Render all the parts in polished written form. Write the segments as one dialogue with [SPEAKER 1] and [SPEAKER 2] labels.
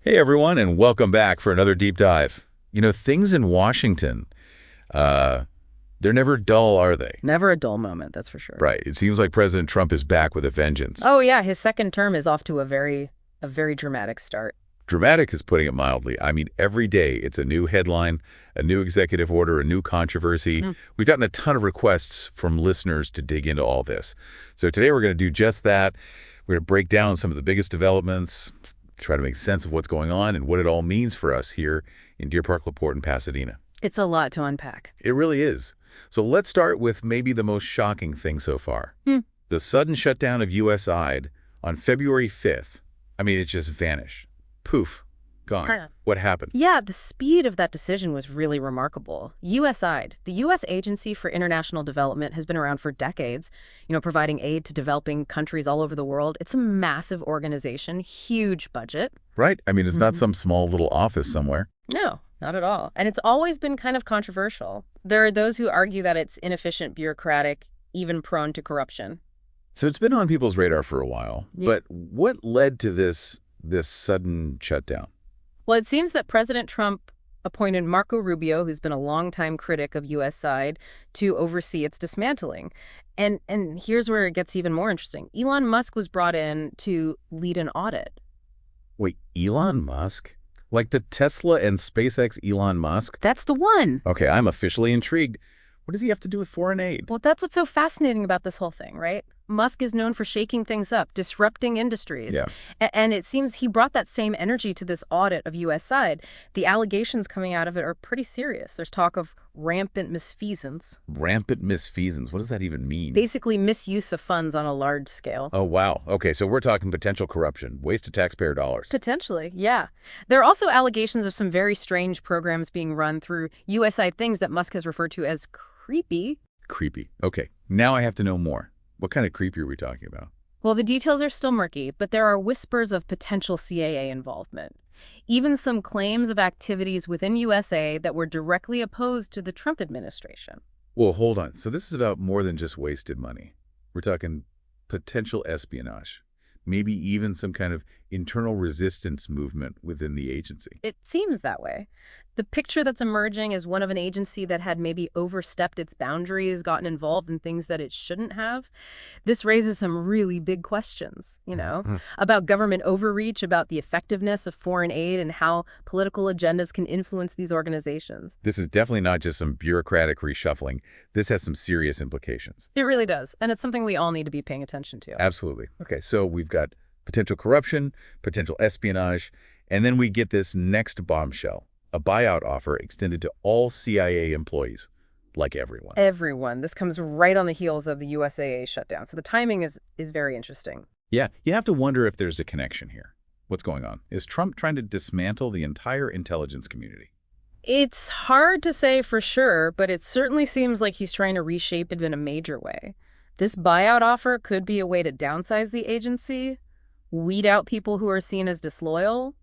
[SPEAKER 1] Hey everyone, and welcome back for another deep dive. Things in Washington, uh, they're never dull, are they?
[SPEAKER 2] Never a dull moment, that's for sure.
[SPEAKER 1] Right. It seems like President Trump is back with a vengeance.
[SPEAKER 2] Oh yeah, his second term is off to a very dramatic start.
[SPEAKER 1] Dramatic is putting it mildly. I mean, every day it's a new headline, a new executive order, a new controversy.
[SPEAKER 2] Mm.
[SPEAKER 1] We've gotten a ton of requests from listeners to dig into all this. So today we're going to do just that. We're going to break down some of the biggest developments, try to make sense of what's going on and what it all means for us here in Deer Park, LaPorte, and Pasadena.
[SPEAKER 2] It's a lot to unpack.
[SPEAKER 1] It really is. So let's start with maybe the most shocking thing so far. The sudden shutdown of USAID on February 5th. I mean, it just vanished. Poof. Gone.
[SPEAKER 2] Huh.
[SPEAKER 1] What happened?
[SPEAKER 2] Yeah, the speed of that decision was really remarkable. USAID, the U.S. Agency for International Development, has been around for decades, providing aid to developing countries all over the world. It's a massive organization, huge budget.
[SPEAKER 1] Right? I mean, it's not some small little office somewhere.
[SPEAKER 2] No, not at all. And it's always been kind of controversial. There are those who argue that it's inefficient, bureaucratic, even prone to corruption.
[SPEAKER 1] So it's been on people's radar for a while.
[SPEAKER 2] Yeah.
[SPEAKER 1] But what led to this sudden shutdown?
[SPEAKER 2] Well, it seems that President Trump appointed Marco Rubio, who's been a longtime critic of USAID, to oversee its dismantling. And here's where it gets even more interesting. Elon Musk was brought in to lead an audit.
[SPEAKER 1] Wait, Elon Musk? Like the Tesla and SpaceX Elon Musk?
[SPEAKER 2] That's the one.
[SPEAKER 1] Okay, I'm officially intrigued. What does he have to do with foreign aid?
[SPEAKER 2] Well, that's what's so fascinating about this whole thing, right? Musk is known for shaking things up, disrupting industries.
[SPEAKER 1] Yeah.
[SPEAKER 2] And it seems he brought that same energy to this audit of USAID. The allegations coming out of it are pretty serious. There's talk of rampant misfeasance,
[SPEAKER 1] Rampant misfeasance. What does that even mean?
[SPEAKER 2] basically misuse of funds on a large scale.
[SPEAKER 1] Oh, wow. Okay, so we're talking potential corruption, waste of taxpayer dollars.
[SPEAKER 2] Potentially, yeah. There are also allegations of some very strange programs being run through USAID, things that Musk has referred to as creepy.
[SPEAKER 1] Creepy. Okay, now I have to know more. What kind of creepy are we talking about?
[SPEAKER 2] Well, the details are still murky, but there are whispers of potential CIA involvement. Even some claims of activities within USA that were directly opposed to the Trump administration.
[SPEAKER 1] Well, hold on. So this is about more than just wasted money. We're talking potential espionage, maybe even some kind of internal resistance movement within the agency.
[SPEAKER 2] It seems that way. The picture that's emerging is one of an agency that had maybe overstepped its boundaries, gotten involved in things that it shouldn't have. This raises some really big questions, about government overreach, about the effectiveness of foreign aid, and how political agendas can influence these organizations.
[SPEAKER 1] This is definitely not just some bureaucratic reshuffling. This has some serious implications.
[SPEAKER 2] It really does, and it's something we all need to be paying attention to.
[SPEAKER 1] Absolutely. Okay, so we've got potential corruption, potential espionage, and then we get this next bombshell, a buyout offer extended to all CIA employees, like everyone.
[SPEAKER 2] Everyone. This comes right on the heels of the USAA shutdown, so the timing is very interesting.
[SPEAKER 1] Yeah, you have to wonder if there's a connection here. What's going on? Is Trump trying to dismantle the entire intelligence community?
[SPEAKER 2] It's hard to say for sure, but it certainly seems like he's trying to reshape it in a major way. This buyout offer could be a way to downsize the agency, weed out people who are seen as disloyal,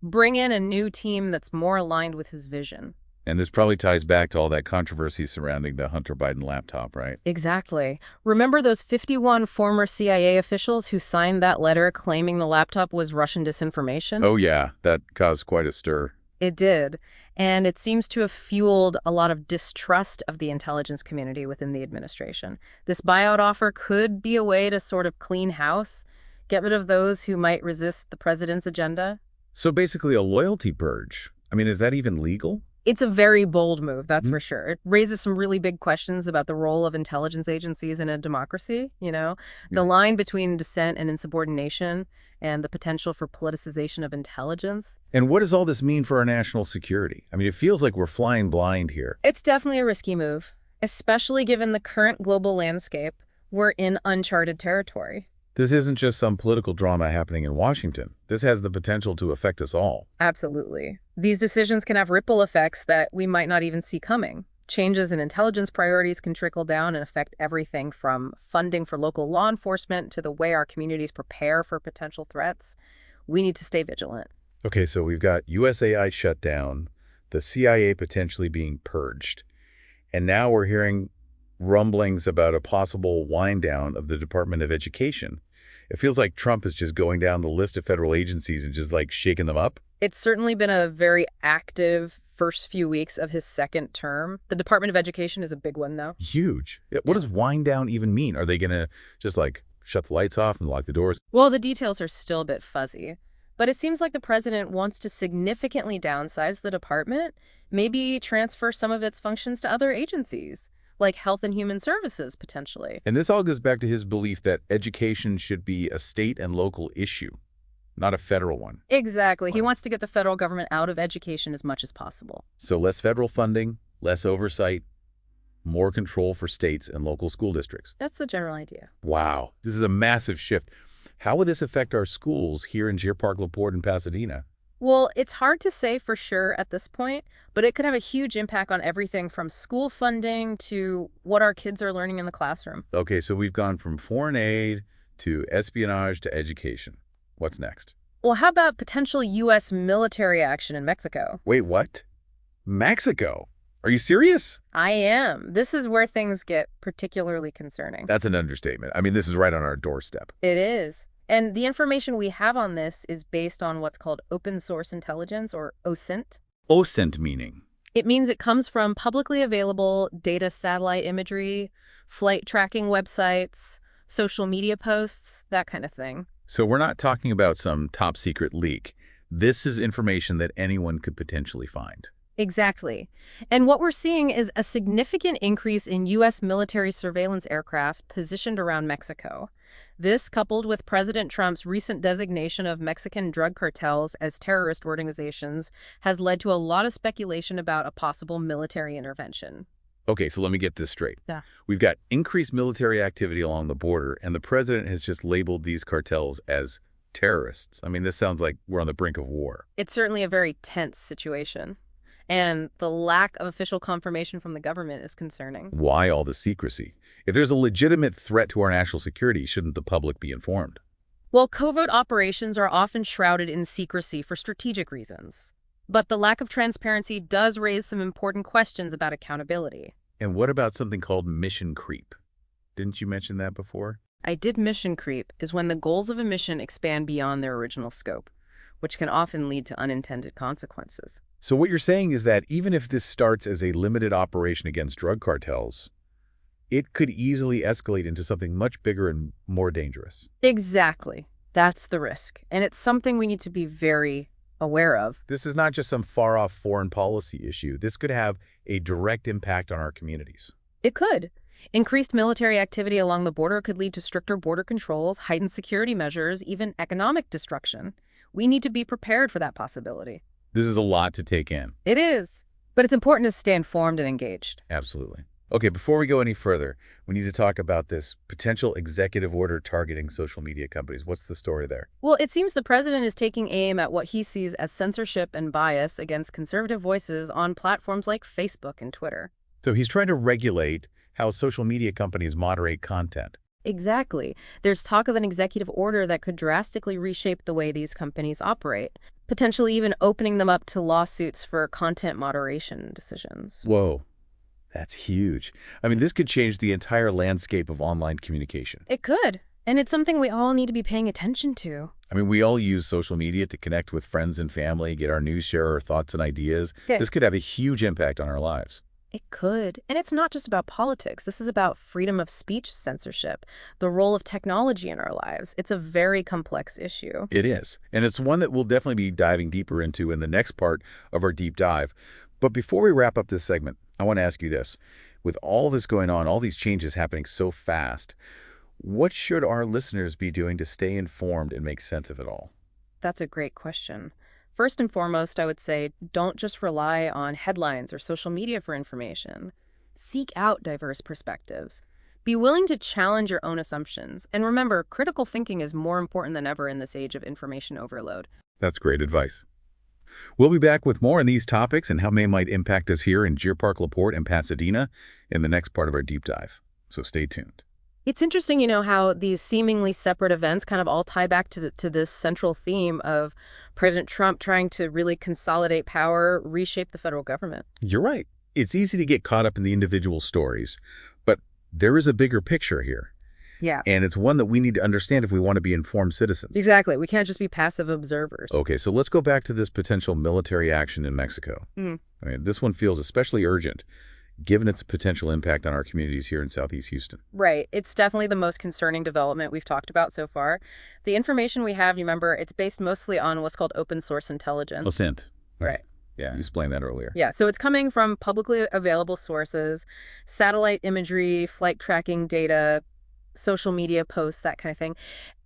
[SPEAKER 2] bring in a new team that's more aligned with his vision.
[SPEAKER 1] And this probably ties back to all that controversy surrounding the Hunter Biden laptop, right?
[SPEAKER 2] Exactly. Remember those 51 former CIA officials who signed that letter claiming the laptop was Russian disinformation?
[SPEAKER 1] Oh yeah, that caused quite a stir.
[SPEAKER 2] It did. And it seems to have fueled a lot of distrust of the intelligence community within the administration. This buyout offer could be a way to sort of clean house, get rid of those who might resist the president's agenda.
[SPEAKER 1] So basically a loyalty purge. I mean, is that even legal?
[SPEAKER 2] It's a very bold move, that's for sure. It raises some really big questions about the role of intelligence agencies in a democracy, the line between dissent and insubordination, and the potential for politicization of intelligence.
[SPEAKER 1] And what does all this mean for our national security? I mean, it feels like we're flying blind here.
[SPEAKER 2] It's definitely a risky move, especially given the current global landscape. We're in uncharted territory.
[SPEAKER 1] This isn't just some political drama happening in Washington. This has the potential to affect us all.
[SPEAKER 2] Absolutely. These decisions can have ripple effects that we might not even see coming. Changes in intelligence priorities can trickle down and affect everything from funding for local law enforcement to the way our communities prepare for potential threats. We need to stay vigilant.
[SPEAKER 1] Okay, so we've got USAID shut down, the CIA potentially being purged, and now we're hearing rumblings about a possible wind down of the Department of Education. It feels like Trump is just going down the list of federal agencies and just like shaking them up.
[SPEAKER 2] It's certainly been a very active first few weeks of his second term. The Department of Education is a big one, though.
[SPEAKER 1] Huge. Yeah, what
[SPEAKER 2] Yeah.
[SPEAKER 1] does wind down even mean? Are they going to just like shut the lights off and lock the doors?
[SPEAKER 2] Well, the details are still a bit fuzzy, but it seems like the president wants to significantly downsize the department, maybe transfer some of its functions to other agencies, like Health and Human Services, potentially.
[SPEAKER 1] And this all goes back to his belief that education should be a state and local issue, not a federal one.
[SPEAKER 2] Exactly. He wants to get the federal government out of education as much as possible.
[SPEAKER 1] So less federal funding, less oversight, more control for states and local school districts.
[SPEAKER 2] That's the general idea.
[SPEAKER 1] Wow, this is a massive shift. How would this affect our schools here in Deer Park, LaPorte, and Pasadena?
[SPEAKER 2] Well, it's hard to say for sure at this point, but it could have a huge impact on everything from school funding to what our kids are learning in the classroom.
[SPEAKER 1] Okay, so we've gone from foreign aid to espionage to education. What's next?
[SPEAKER 2] Well, how about potential U.S. military action in Mexico?
[SPEAKER 1] Wait, what? Mexico? Are you serious?
[SPEAKER 2] I am. This is where things get particularly concerning.
[SPEAKER 1] That's an understatement. I mean, this is right on our doorstep.
[SPEAKER 2] It is. And the information we have on this is based on what's called open source intelligence, or OSINT.
[SPEAKER 1] OSINT meaning?
[SPEAKER 2] It means it comes from publicly available data satellite imagery, flight tracking websites, social media posts, that kind of thing.
[SPEAKER 1] So we're not talking about some top secret leak. This is information that anyone could potentially find.
[SPEAKER 2] Exactly. And what we're seeing is a significant increase in U.S. military surveillance aircraft positioned around Mexico. This, coupled with President Trump's recent designation of Mexican drug cartels as terrorist organizations, has led to a lot of speculation about a possible military intervention.
[SPEAKER 1] Okay, so let me get this straight.
[SPEAKER 2] Yeah.
[SPEAKER 1] We've got increased military activity along the border, and the president has just labeled these cartels as terrorists. I mean, this sounds like we're on the brink of war.
[SPEAKER 2] It's certainly a very tense situation. And the lack of official confirmation from the government is concerning.
[SPEAKER 1] Why all the secrecy? If there's a legitimate threat to our national security, shouldn't the public be informed?
[SPEAKER 2] Well, covert operations are often shrouded in secrecy for strategic reasons. But the lack of transparency does raise some important questions about accountability.
[SPEAKER 1] And what about something called mission creep? Didn't you mention that before?
[SPEAKER 2] I did. Mission creep is when the goals of a mission expand beyond their original scope, which can often lead to unintended consequences.
[SPEAKER 1] So what you're saying is that even if this starts as a limited operation against drug cartels, it could easily escalate into something much bigger and more dangerous.
[SPEAKER 2] Exactly. That's the risk. And it's something we need to be very aware of.
[SPEAKER 1] This is not just some far-off foreign policy issue. This could have a direct impact on our communities.
[SPEAKER 2] It could. Increased military activity along the border could lead to stricter border controls, heightened security measures, even economic destruction. We need to be prepared for that possibility.
[SPEAKER 1] This is a lot to take in.
[SPEAKER 2] It is. But it's important to stay informed and engaged.
[SPEAKER 1] Absolutely. Okay, before we go any further, we need to talk about this potential executive order targeting social media companies. What's the story there?
[SPEAKER 2] Well, it seems the president is taking aim at what he sees as censorship and bias against conservative voices on platforms like Facebook and Twitter.
[SPEAKER 1] So he's trying to regulate how social media companies moderate content.
[SPEAKER 2] Exactly. There's talk of an executive order that could drastically reshape the way these companies operate, potentially even opening them up to lawsuits for content moderation decisions.
[SPEAKER 1] Whoa, that's huge. I mean, this could change the entire landscape of online communication.
[SPEAKER 2] It could. And it's something we all need to be paying attention to.
[SPEAKER 1] I mean, we all use social media to connect with friends and family, get our news, share our thoughts and ideas.
[SPEAKER 2] Yeah.
[SPEAKER 1] This could have a huge impact on our lives.
[SPEAKER 2] It could. And it's not just about politics. This is about freedom of speech censorship, the role of technology in our lives. It's a very complex issue.
[SPEAKER 1] It is. And it's one that we'll definitely be diving deeper into in the next part of our deep dive. But before we wrap up this segment, I want to ask you this. With all this going on, all these changes happening so fast, what should our listeners be doing to stay informed and make sense of it all?
[SPEAKER 2] That's a great question. First and foremost, I would say don't just rely on headlines or social media for information. Seek out diverse perspectives. Be willing to challenge your own assumptions. And remember, critical thinking is more important than ever in this age of information overload.
[SPEAKER 1] That's great advice. We'll be back with more on these topics and how they might impact us here in Deer Park, LaPorte, and Pasadena in the next part of our deep dive. So stay tuned.
[SPEAKER 2] It's interesting, how these seemingly separate events kind of all tie back to this central theme of President Trump trying to really consolidate power, reshape the federal government.
[SPEAKER 1] You're right. It's easy to get caught up in the individual stories, but there is a bigger picture here.
[SPEAKER 2] Yeah.
[SPEAKER 1] And it's one that we need to understand if we want to be informed citizens.
[SPEAKER 2] Exactly. We can't just be passive observers.
[SPEAKER 1] Okay, so let's go back to this potential military action in Mexico.
[SPEAKER 2] Mm.
[SPEAKER 1] I mean, this one feels especially urgent, given its potential impact on our communities here in Southeast Houston.
[SPEAKER 2] Right. It's definitely the most concerning development we've talked about so far. The information we have, you remember, it's based mostly on what's called open source intelligence.
[SPEAKER 1] OSINT.
[SPEAKER 2] Right.
[SPEAKER 1] Yeah, you explained that earlier.
[SPEAKER 2] Yeah, so it's coming from publicly available sources, satellite imagery, flight tracking data, social media posts, that kind of thing.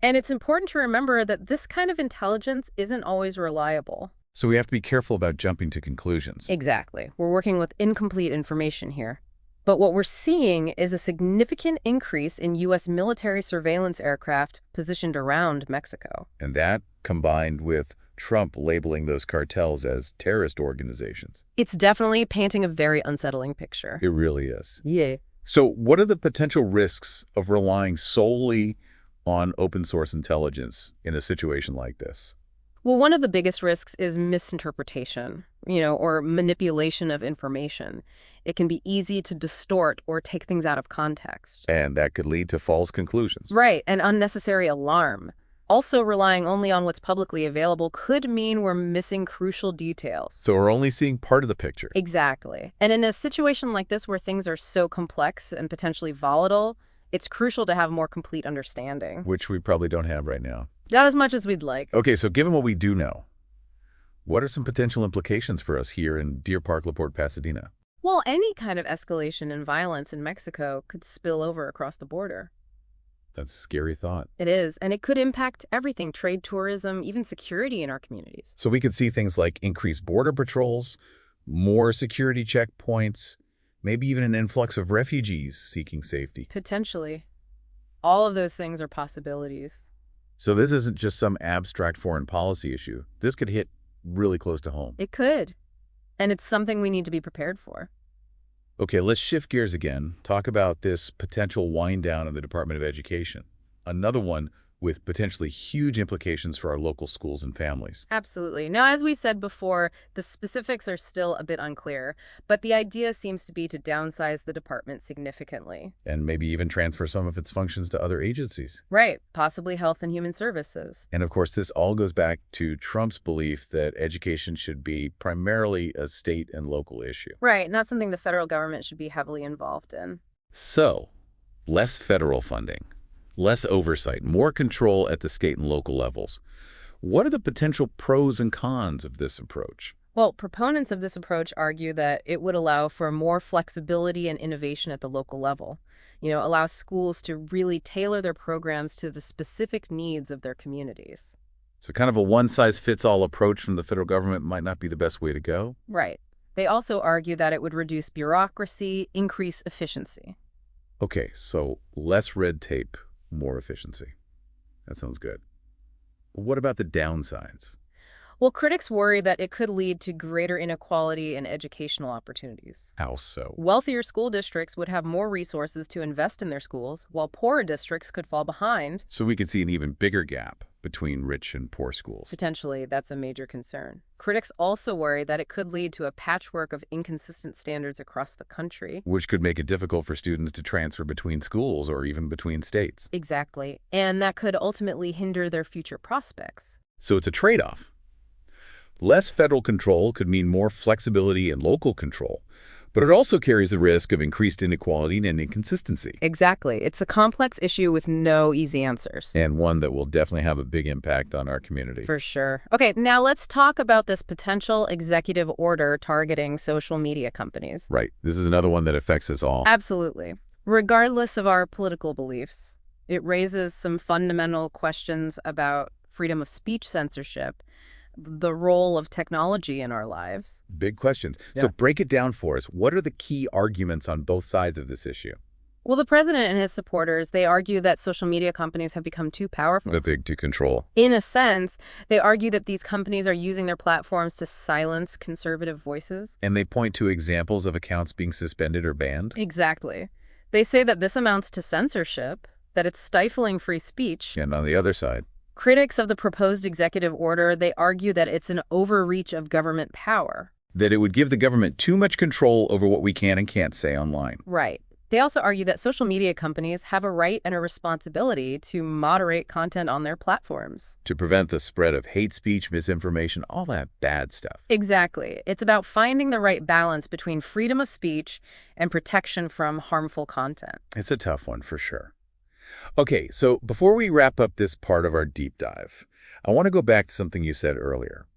[SPEAKER 2] And it's important to remember that this kind of intelligence isn't always reliable.
[SPEAKER 1] So we have to be careful about jumping to conclusions.
[SPEAKER 2] Exactly. We're working with incomplete information here. But what we're seeing is a significant increase in U.S. military surveillance aircraft positioned around Mexico.
[SPEAKER 1] And that, combined with Trump labeling those cartels as terrorist organizations.
[SPEAKER 2] It's definitely painting a very unsettling picture.
[SPEAKER 1] It really is.
[SPEAKER 2] Yeah.
[SPEAKER 1] So what are the potential risks of relying solely on open source intelligence in a situation like this?
[SPEAKER 2] Well, one of the biggest risks is misinterpretation, or manipulation of information. It can be easy to distort or take things out of context.
[SPEAKER 1] And that could lead to false conclusions.
[SPEAKER 2] Right, and unnecessary alarm. Also, relying only on what's publicly available could mean we're missing crucial details.
[SPEAKER 1] So we're only seeing part of the picture.
[SPEAKER 2] Exactly. And in a situation like this where things are so complex and potentially volatile, it's crucial to have more complete understanding.
[SPEAKER 1] Which we probably don't have right now.
[SPEAKER 2] Not as much as we'd like.
[SPEAKER 1] Okay, so given what we do know, what are some potential implications for us here in Deer Park, LaPorte, Pasadena?
[SPEAKER 2] Well, any kind of escalation in violence in Mexico could spill over across the border.
[SPEAKER 1] That's a scary thought.
[SPEAKER 2] It is, and it could impact everything, trade, tourism, even security in our communities.
[SPEAKER 1] So we could see things like increased border patrols, more security checkpoints, maybe even an influx of refugees seeking safety.
[SPEAKER 2] Potentially. All of those things are possibilities.
[SPEAKER 1] So this isn't just some abstract foreign policy issue. This could hit really close to home.
[SPEAKER 2] It could. And it's something we need to be prepared for.
[SPEAKER 1] Okay, let's shift gears again. Talk about this potential wind down of the Department of Education. Another one with potentially huge implications for our local schools and families.
[SPEAKER 2] Absolutely. Now, as we said before, the specifics are still a bit unclear, but the idea seems to be to downsize the department significantly.
[SPEAKER 1] And maybe even transfer some of its functions to other agencies.
[SPEAKER 2] Right. Possibly Health and Human Services.
[SPEAKER 1] And of course, this all goes back to Trump's belief that education should be primarily a state and local issue.
[SPEAKER 2] Right. Not something the federal government should be heavily involved in.
[SPEAKER 1] So, less federal funding, less oversight, more control at the state and local levels. What are the potential pros and cons of this approach?
[SPEAKER 2] Well, proponents of this approach argue that it would allow for more flexibility and innovation at the local level. Allow schools to really tailor their programs to the specific needs of their communities.
[SPEAKER 1] So kind of a one-size-fits-all approach from the federal government might not be the best way to go?
[SPEAKER 2] Right. They also argue that it would reduce bureaucracy, increase efficiency.
[SPEAKER 1] Okay, so less red tape, more efficiency. That sounds good. What about the downsides?
[SPEAKER 2] Well, critics worry that it could lead to greater inequality in educational opportunities.
[SPEAKER 1] How so?
[SPEAKER 2] Wealthier school districts would have more resources to invest in their schools, while poorer districts could fall behind.
[SPEAKER 1] So we could see an even bigger gap between rich and poor schools.
[SPEAKER 2] Potentially, that's a major concern. Critics also worry that it could lead to a patchwork of inconsistent standards across the country.
[SPEAKER 1] Which could make it difficult for students to transfer between schools or even between states.
[SPEAKER 2] Exactly. And that could ultimately hinder their future prospects.
[SPEAKER 1] So it's a trade-off. Less federal control could mean more flexibility and local control, but it also carries the risk of increased inequality and inconsistency.
[SPEAKER 2] Exactly. It's a complex issue with no easy answers.
[SPEAKER 1] And one that will definitely have a big impact on our community.
[SPEAKER 2] For sure. Okay, now let's talk about this potential executive order targeting social media companies.
[SPEAKER 1] Right. This is another one that affects us all.
[SPEAKER 2] Absolutely. Regardless of our political beliefs, it raises some fundamental questions about freedom of speech censorship, the role of technology in our lives.
[SPEAKER 1] Big questions.
[SPEAKER 2] Yeah.
[SPEAKER 1] So break it down for us. What are the key arguments on both sides of this issue?
[SPEAKER 2] Well, the president and his supporters, they argue that social media companies have become too powerful.
[SPEAKER 1] Big to control.
[SPEAKER 2] In a sense, they argue that these companies are using their platforms to silence conservative voices.
[SPEAKER 1] And they point to examples of accounts being suspended or banned?
[SPEAKER 2] Exactly. They say that this amounts to censorship, that it's stifling free speech.
[SPEAKER 1] And on the other side?
[SPEAKER 2] Critics of the proposed executive order, they argue that it's an overreach of government power.
[SPEAKER 1] That it would give the government too much control over what we can and can't say online.
[SPEAKER 2] Right. They also argue that social media companies have a right and a responsibility to moderate content on their platforms.
[SPEAKER 1] To prevent the spread of hate speech, misinformation, all that bad stuff.
[SPEAKER 2] Exactly. It's about finding the right balance between freedom of speech and protection from harmful content.
[SPEAKER 1] It's a tough one for sure. Okay, so before we wrap up this part of our deep dive, I want to go back to something you said earlier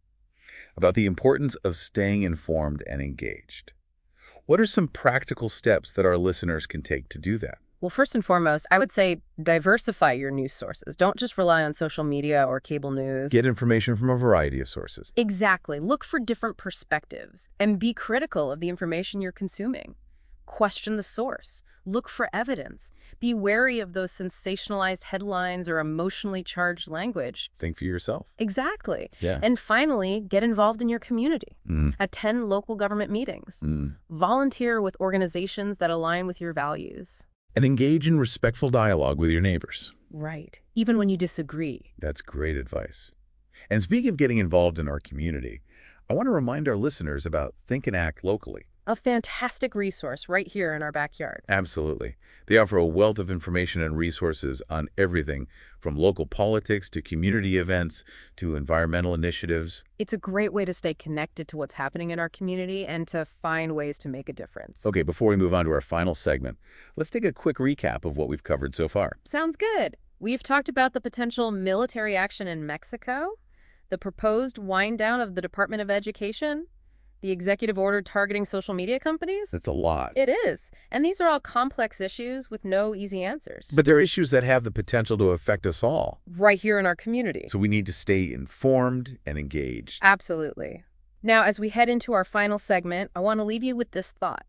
[SPEAKER 1] about the importance of staying informed and engaged. What are some practical steps that our listeners can take to do that?
[SPEAKER 2] Well, first and foremost, I would say diversify your news sources. Don't just rely on social media or cable news.
[SPEAKER 1] Get information from a variety of sources.
[SPEAKER 2] Exactly. Look for different perspectives and be critical of the information you're consuming. Question the source. Look for evidence. Be wary of those sensationalized headlines or emotionally charged language.
[SPEAKER 1] Think for yourself.
[SPEAKER 2] Exactly.
[SPEAKER 1] Yeah.
[SPEAKER 2] And finally, get involved in your community.
[SPEAKER 1] Mm.
[SPEAKER 2] Attend local government meetings.
[SPEAKER 1] Mm.
[SPEAKER 2] Volunteer with organizations that align with your values.
[SPEAKER 1] And engage in respectful dialogue with your neighbors.
[SPEAKER 2] Right. Even when you disagree.
[SPEAKER 1] That's great advice. And speaking of getting involved in our community, I want to remind our listeners about Think and Act Locally.
[SPEAKER 2] A fantastic resource right here in our backyard.
[SPEAKER 1] Absolutely. They offer a wealth of information and resources on everything from local politics to community events to environmental initiatives.
[SPEAKER 2] It's a great way to stay connected to what's happening in our community and to find ways to make a difference.
[SPEAKER 1] Okay, before we move on to our final segment, let's take a quick recap of what we've covered so far.
[SPEAKER 2] Sounds good. We've talked about the potential military action in Mexico, the proposed wind down of the Department of Education, the executive order targeting social media companies.
[SPEAKER 1] That's a lot.
[SPEAKER 2] It is. And these are all complex issues with no easy answers.
[SPEAKER 1] But they're issues that have the potential to affect us all.
[SPEAKER 2] Right here in our community.
[SPEAKER 1] So we need to stay informed and engaged.
[SPEAKER 2] Absolutely. Now, as we head into our final segment, I want to leave you with this thought.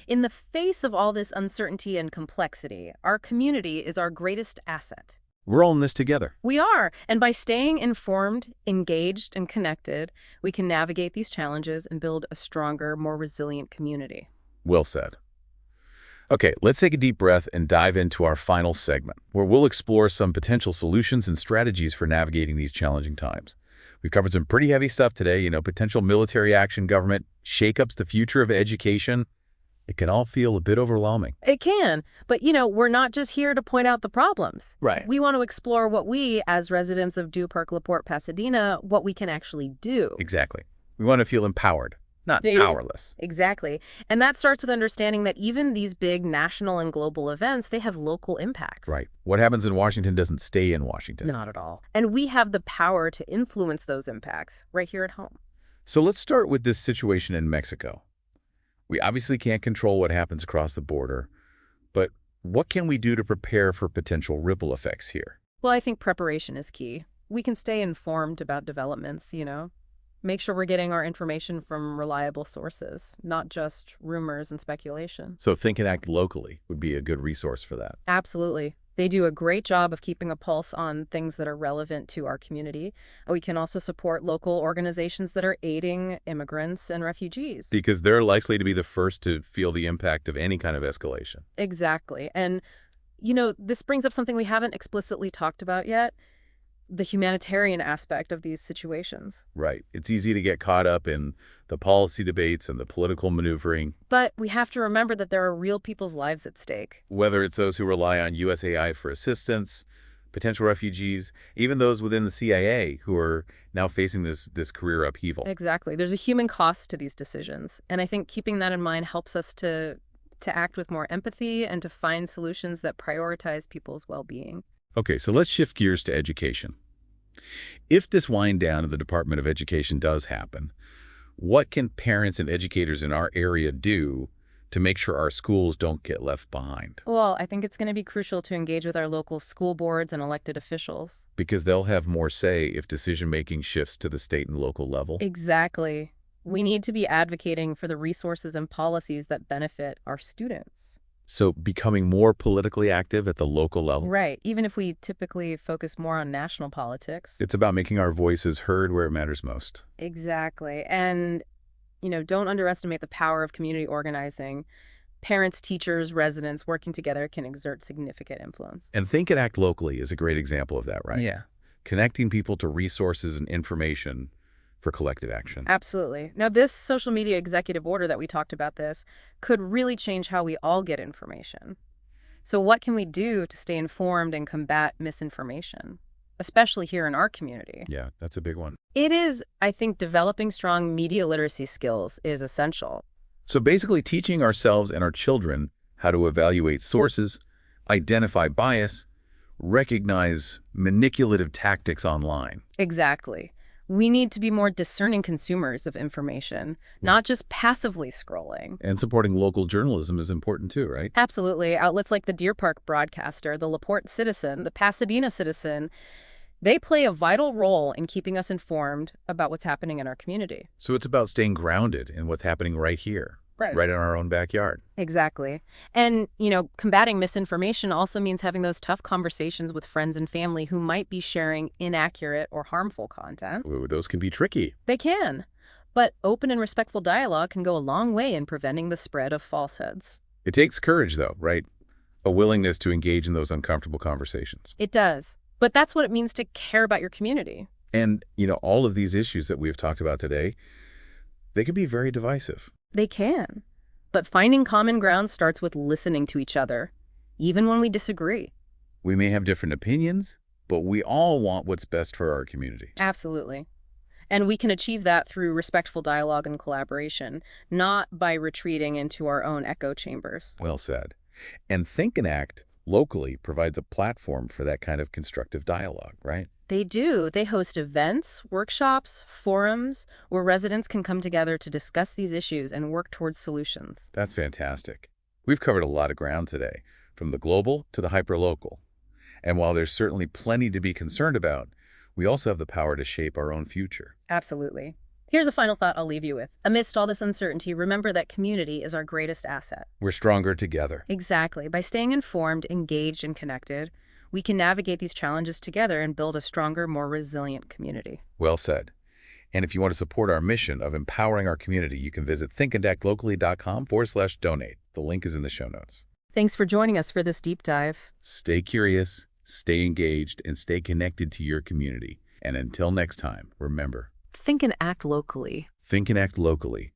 [SPEAKER 2] In the face of all this uncertainty and complexity, our community is our greatest asset.
[SPEAKER 1] We're all in this together.
[SPEAKER 2] We are. And by staying informed, engaged, and connected, we can navigate these challenges and build a stronger, more resilient community.
[SPEAKER 1] Well said. Okay, let's take a deep breath and dive into our final segment, where we'll explore some potential solutions and strategies for navigating these challenging times. We've covered some pretty heavy stuff today, potential military action, government, shakeups, the future of education. It can all feel a bit overwhelming.
[SPEAKER 2] It can, but we're not just here to point out the problems.
[SPEAKER 1] Right.
[SPEAKER 2] We want to explore what we, as residents of Dew Park, LaPorte, Pasadena, what we can actually do.
[SPEAKER 1] Exactly. We want to feel empowered, not powerless.
[SPEAKER 2] Exactly. And that starts with understanding that even these big national and global events, they have local impacts.
[SPEAKER 1] Right. What happens in Washington doesn't stay in Washington.
[SPEAKER 2] Not at all. And we have the power to influence those impacts right here at home.
[SPEAKER 1] So let's start with this situation in Mexico. We obviously can't control what happens across the border, but what can we do to prepare for potential ripple effects here?
[SPEAKER 2] Well, I think preparation is key. We can stay informed about developments, Make sure we're getting our information from reliable sources, not just rumors and speculation.
[SPEAKER 1] So Think and Act Locally would be a good resource for that.
[SPEAKER 2] Absolutely. They do a great job of keeping a pulse on things that are relevant to our community. We can also support local organizations that are aiding immigrants and refugees.
[SPEAKER 1] Because they're likely to be the first to feel the impact of any kind of escalation.
[SPEAKER 2] Exactly. And, this brings up something we haven't explicitly talked about yet, the humanitarian aspect of these situations.
[SPEAKER 1] Right. It's easy to get caught up in the policy debates and the political maneuvering.
[SPEAKER 2] But we have to remember that there are real people's lives at stake.
[SPEAKER 1] Whether it's those who rely on USAID for assistance, potential refugees, even those within the CIA who are now facing this career upheaval.
[SPEAKER 2] Exactly. There's a human cost to these decisions. And I think keeping that in mind helps us to act with more empathy and to find solutions that prioritize people's well-being.
[SPEAKER 1] Okay, so let's shift gears to education. If this wind down of the Department of Education does happen, what can parents and educators in our area do to make sure our schools don't get left behind?
[SPEAKER 2] Well, I think it's going to be crucial to engage with our local school boards and elected officials.
[SPEAKER 1] Because they'll have more say if decision-making shifts to the state and local level.
[SPEAKER 2] Exactly. We need to be advocating for the resources and policies that benefit our students.
[SPEAKER 1] So becoming more politically active at the local level.
[SPEAKER 2] Right. Even if we typically focus more on national politics.
[SPEAKER 1] It's about making our voices heard where it matters most.
[SPEAKER 2] Exactly. And, don't underestimate the power of community organizing. Parents, teachers, residents working together can exert significant influence.
[SPEAKER 1] And Think and Act Locally is a great example of that, right?
[SPEAKER 2] Yeah.
[SPEAKER 1] Connecting people to resources and information for collective action.
[SPEAKER 2] Absolutely. Now, this social media executive order that we talked about this could really change how we all get information. So what can we do to stay informed and combat misinformation, especially here in our community?
[SPEAKER 1] Yeah, that's a big one.
[SPEAKER 2] It is, I think, developing strong media literacy skills is essential.
[SPEAKER 1] So basically teaching ourselves and our children how to evaluate sources, identify bias, recognize manipulative tactics online.
[SPEAKER 2] Exactly. We need to be more discerning consumers of information, not just passively scrolling.
[SPEAKER 1] And supporting local journalism is important too, right?
[SPEAKER 2] Absolutely. Outlets like the Deer Park Broadcaster, the LaPorte Citizen, the Pasadena Citizen, they play a vital role in keeping us informed about what's happening in our community.
[SPEAKER 1] So it's about staying grounded in what's happening right here, right in our own backyard.
[SPEAKER 2] Exactly. And, combating misinformation also means having those tough conversations with friends and family who might be sharing inaccurate or harmful content.
[SPEAKER 1] Ooh, those can be tricky.
[SPEAKER 2] They can. But open and respectful dialogue can go a long way in preventing the spread of falsehoods.
[SPEAKER 1] It takes courage though, right? A willingness to engage in those uncomfortable conversations.
[SPEAKER 2] It does. But that's what it means to care about your community.
[SPEAKER 1] And, all of these issues that we've talked about today, they can be very divisive.
[SPEAKER 2] They can. But finding common ground starts with listening to each other, even when we disagree.
[SPEAKER 1] We may have different opinions, but we all want what's best for our community.
[SPEAKER 2] Absolutely. And we can achieve that through respectful dialogue and collaboration, not by retreating into our own echo chambers.
[SPEAKER 1] Well said. And Think and Act locally provides a platform for that kind of constructive dialogue, right?
[SPEAKER 2] They do. They host events, workshops, forums, where residents can come together to discuss these issues and work towards solutions.
[SPEAKER 1] That's fantastic. We've covered a lot of ground today, from the global to the hyperlocal. And while there's certainly plenty to be concerned about, we also have the power to shape our own future.
[SPEAKER 2] Absolutely. Here's a final thought I'll leave you with. Amidst all this uncertainty, remember that community is our greatest asset.
[SPEAKER 1] We're stronger together.
[SPEAKER 2] Exactly. By staying informed, engaged, and connected, we can navigate these challenges together and build a stronger, more resilient community.
[SPEAKER 1] Well said. And if you want to support our mission of empowering our community, you can visit thinkandactlocally.com/donate. The link is in the show notes.
[SPEAKER 2] Thanks for joining us for this deep dive.
[SPEAKER 1] Stay curious, stay engaged, and stay connected to your community. And until next time, remember,
[SPEAKER 2] Think and act locally.
[SPEAKER 1] think and act locally.